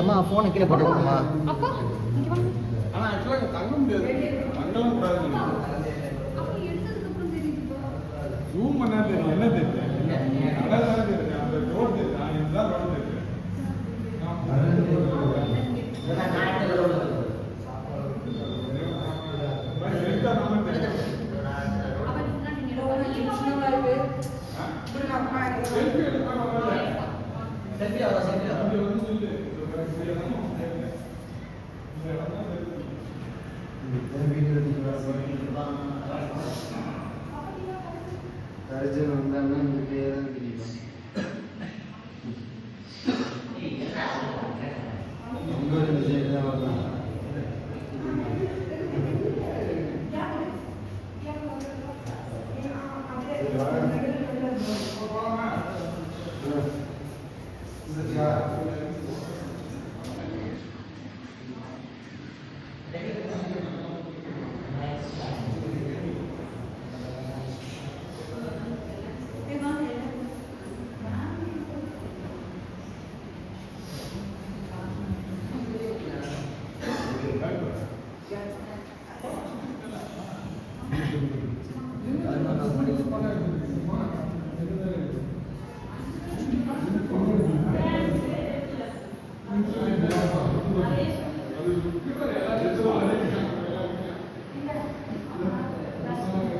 அம்மா ஃபோனை கீழே போட்டு விடுமா? ஆனால் ஆக்சுவலாக தங்க முடியாது, தங்கலாம் கூடாது. ஜூம் பண்ணா தெரியும், என்ன தெரியும், கடல் தானே தெரியும், அந்த ரோடு தெரியும், நான் இதுதான் ரோடு தெரியும். அர்ஜுன் வந்தாங்கன்னா இந்த பேர் தான் தெரியும். ரொம்ப விஷயம் தான் வரலாம்.